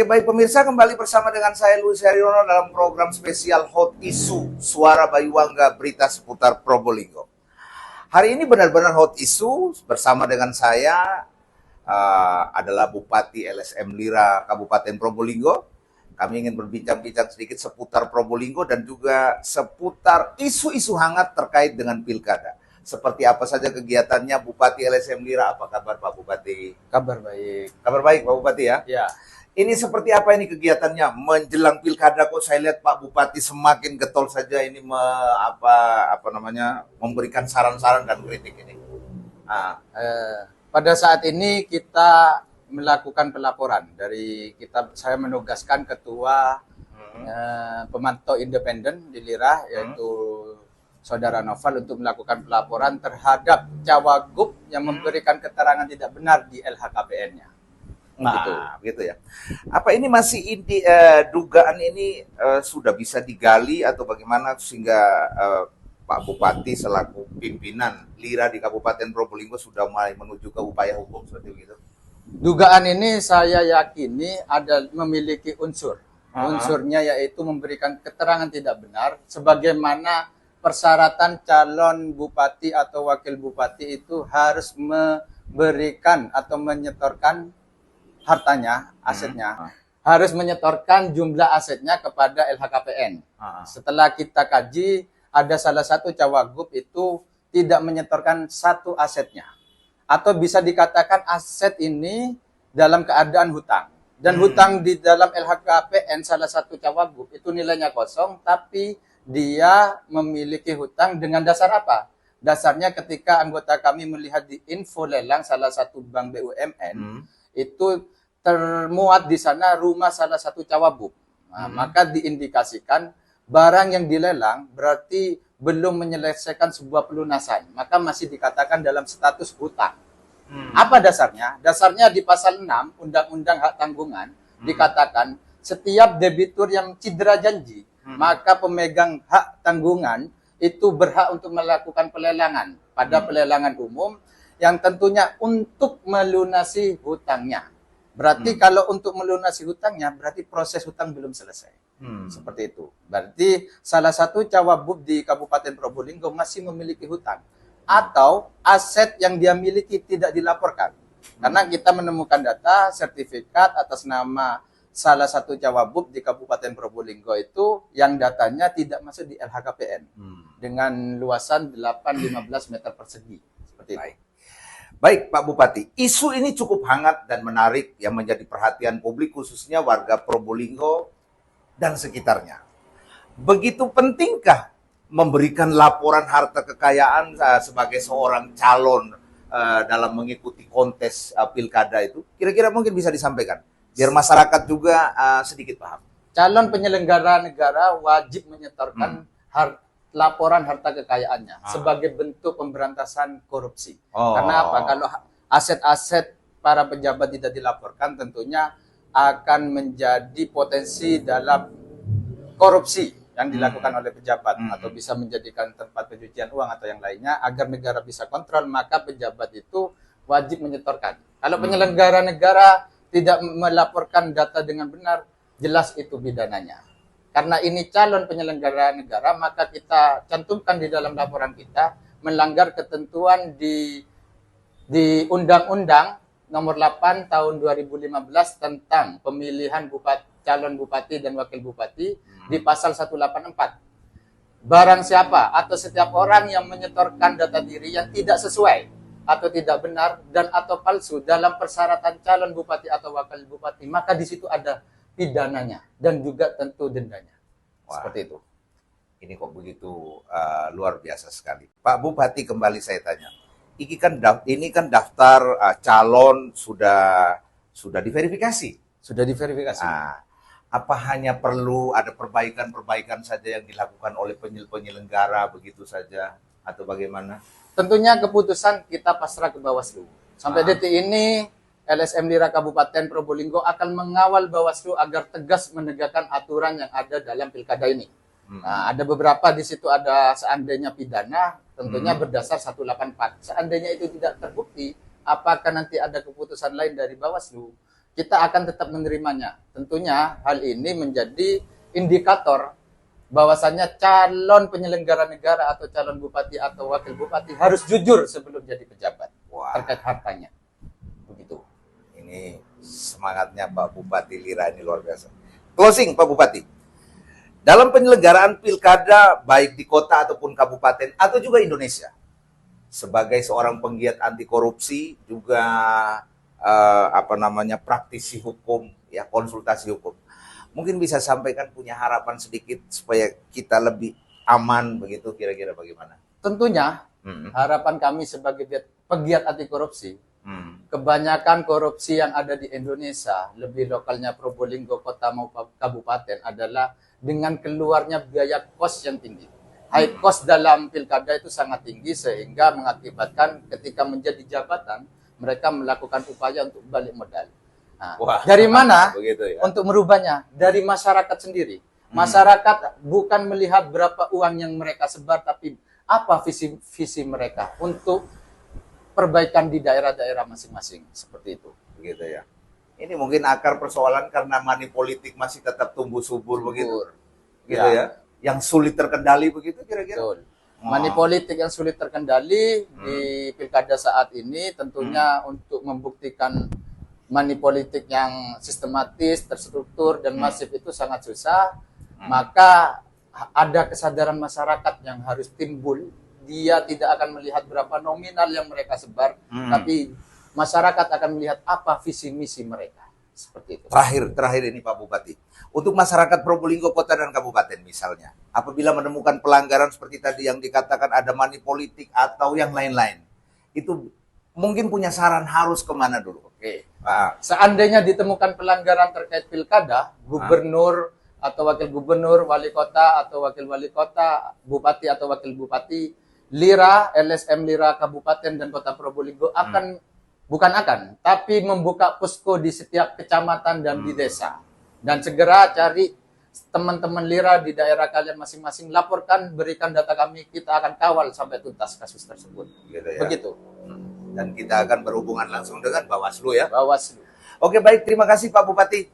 Oke, baik pemirsa, kembali bersama dengan saya Luis Haryono dalam program spesial Hot Issue Suara Baiwangga, berita seputar Probolinggo. Hari ini benar-benar hot issue. Bersama dengan saya adalah Bupati LSM Lira Kabupaten Probolinggo. Kami ingin berbincang-bincang sedikit seputar Probolinggo dan juga seputar isu-isu hangat terkait dengan pilkada. Seperti apa saja kegiatannya Bupati LSM Lira? Apa kabar Pak Bupati? Kabar baik. Kabar baik Pak Bupati ya? Ya. Ini seperti apa ini kegiatannya menjelang pilkada? Kok saya lihat Pak Bupati semakin getol saja ini memberikan saran-saran dan kritik ini. Pada saat ini kita melakukan pelaporan saya menugaskan ketua pemantau independen di Lira yaitu Saudara Noval untuk melakukan pelaporan terhadap cawagup yang memberikan keterangan tidak benar di LHKPN-nya. Gitu ya. Apa ini masih dugaan ini sudah bisa digali atau bagaimana sehingga Pak Bupati selaku pimpinan Lira di Kabupaten Probolinggo sudah mulai menuju ke upaya hukum seperti itu? Dugaan ini saya yakini memiliki unsur. Unsurnya yaitu memberikan keterangan tidak benar sebagaimana persyaratan calon bupati atau wakil bupati itu harus memberikan atau menyetorkan hartanya, asetnya, harus menyetorkan jumlah asetnya kepada LHKPN. Setelah kita kaji, ada salah satu cawagup itu tidak menyetorkan satu asetnya. Atau bisa dikatakan aset ini dalam keadaan hutang. Dan hutang di dalam LHKPN salah satu cawagup itu nilainya kosong, tapi dia memiliki hutang dengan dasar apa? Dasarnya ketika anggota kami melihat di info lelang salah satu bank BUMN, itu termuat di sana rumah salah satu cawagup. Maka diindikasikan barang yang dilelang berarti belum menyelesaikan sebuah pelunasan. Maka masih dikatakan dalam status hutang. Apa dasarnya? Dasarnya di pasal 6 Undang-Undang Hak Tanggungan dikatakan setiap debitur yang cedera janji, maka pemegang hak tanggungan itu berhak untuk melakukan pelelangan pada pelelangan umum yang tentunya untuk melunasi hutangnya. Berarti kalau untuk melunasi hutangnya, berarti proses hutang belum selesai. Seperti itu. Berarti salah satu cawagup di Kabupaten Probolinggo masih memiliki hutang. Atau aset yang dia miliki tidak dilaporkan. Karena kita menemukan data sertifikat atas nama salah satu cawagup di Kabupaten Probolinggo itu yang datanya tidak masuk di LHKPN. Dengan luasan 8-15 meter persegi. Seperti itu. Baik Pak Bupati, isu ini cukup hangat dan menarik yang menjadi perhatian publik khususnya warga Probolinggo dan sekitarnya. Begitu pentingkah memberikan laporan harta kekayaan sebagai seorang calon dalam mengikuti kontes pilkada itu? Kira-kira mungkin bisa disampaikan biar masyarakat juga sedikit paham. Calon penyelenggara negara wajib menyetorkan laporan harta kekayaannya sebagai bentuk pemberantasan korupsi. Karena apa? Kalau aset-aset para pejabat tidak dilaporkan tentunya akan menjadi potensi dalam korupsi yang dilakukan oleh pejabat atau bisa menjadikan tempat pencucian uang atau yang lainnya. Agar negara bisa kontrol, maka pejabat itu wajib menyetorkan. Kalau penyelenggara negara tidak melaporkan data dengan benar, jelas itu pidananya. Karena ini calon penyelenggara negara, maka kita cantumkan di dalam laporan kita melanggar ketentuan di Undang-Undang Nomor 8 Tahun 2015 tentang pemilihan calon bupati dan wakil bupati di pasal 184. Barang siapa atau setiap orang yang menyetorkan data diri yang tidak sesuai atau tidak benar dan atau palsu dalam persyaratan calon bupati atau wakil bupati, maka di situ ada pidananya dan juga tentu dendanya. Seperti itu. Ini kok begitu luar biasa sekali. Pak Bupati, kembali saya tanya. Ini kan daftar calon sudah diverifikasi. Sudah diverifikasi. Apa hanya perlu ada perbaikan-perbaikan saja yang dilakukan oleh penyelenggara begitu saja atau bagaimana? Tentunya keputusan kita pasrah ke Bawaslu. Sampai detik ini LSM Lira Kabupaten Probolinggo akan mengawal Bawaslu agar tegas menegakkan aturan yang ada dalam pilkada ini. Nah, ada beberapa di situ ada seandainya pidana, tentunya berdasar 184. Seandainya itu tidak terbukti, apakah nanti ada keputusan lain dari Bawaslu? kita akan tetap menerimanya. Tentunya hal ini menjadi indikator bahwasannya calon penyelenggara negara atau calon bupati atau wakil bupati harus jujur sebelum jadi pejabat. Wah. Terkait hartanya. Begitu. Ini semangatnya Pak Bupati Lira ini luar biasa. Closing Pak Bupati. Dalam penyelenggaraan pilkada baik di kota ataupun kabupaten atau juga Indonesia, sebagai seorang penggiat anti korupsi juga praktisi hukum, ya konsultasi hukum, mungkin bisa sampaikan punya harapan sedikit supaya kita lebih aman begitu, kira-kira bagaimana? Tentunya harapan kami sebagai pegiat anti korupsi, kebanyakan korupsi yang ada di Indonesia, lebih lokalnya Probolinggo, kota maupun kabupaten, adalah dengan keluarnya biaya kos yang tinggi. High cost dalam pilkada itu sangat tinggi sehingga mengakibatkan ketika menjadi jabatan, mereka melakukan upaya untuk balik modal. Nah, Wah, dari mana begitu ya? untuk merubahnya? Dari masyarakat sendiri. Masyarakat bukan melihat berapa uang yang mereka sebar, tapi apa visi mereka untuk perbaikan di daerah-daerah masing-masing. Seperti itu. Begitu ya. Ini mungkin akar persoalan karena money politik masih tetap tumbuh subur begitu. Gitu ya. Yang sulit terkendali begitu kira-kira. Betul. Money politik yang sulit terkendali di pilkada saat ini tentunya untuk membuktikan money politik yang sistematis, terstruktur, dan masif itu sangat susah. Maka ada kesadaran masyarakat yang harus timbul. Dia tidak akan melihat berapa nominal yang mereka sebar, tapi masyarakat akan melihat apa visi misi mereka. Seperti itu. Terakhir ini Pak Bupati. Untuk masyarakat Probolinggo kota dan kabupaten misalnya, apabila menemukan pelanggaran seperti tadi yang dikatakan ada money politik atau yang lain-lain, itu mungkin punya saran harus kemana dulu? Oke. Seandainya ditemukan pelanggaran terkait pilkada, gubernur atau wakil gubernur, wali kota atau wakil wali kota, bupati atau wakil bupati, Lira, LSM Lira Kabupaten dan Kota Probolinggo tapi membuka posko di setiap kecamatan dan di desa. Dan segera cari teman-teman Lira di daerah kalian masing-masing, laporkan, berikan data kami, kita akan kawal sampai tuntas kasus tersebut. Gitu ya. Begitu. Dan kita akan berhubungan langsung dengan Bawaslu ya. Bawaslu. Oke, baik, terima kasih Pak Bupati.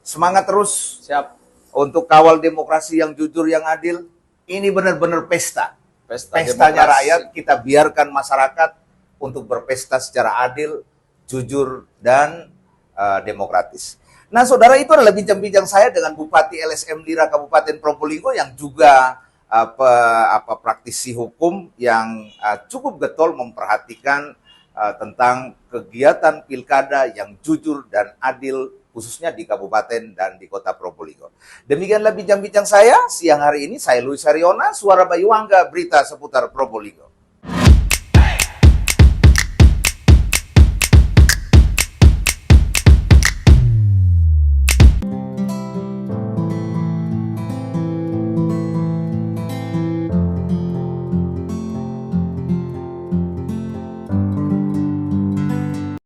Semangat terus. Siap. Untuk kawal demokrasi yang jujur, yang adil. Ini benar-benar pesta. Pestanya demokrasi. rakyat, kita biarkan masyarakat untuk berpesta secara adil, jujur, dan demokratis. Nah, saudara, itu adalah bincang-bincang saya dengan Bupati LSM Lira Kabupaten Probolinggo yang juga praktisi hukum yang cukup getol memperhatikan tentang kegiatan pilkada yang jujur dan adil, khususnya di kabupaten dan di kota Probolinggo. Demikianlah bincang-bincang saya siang hari ini. Saya Luis Ariona, Suara Baiwangga, berita seputar Probolinggo.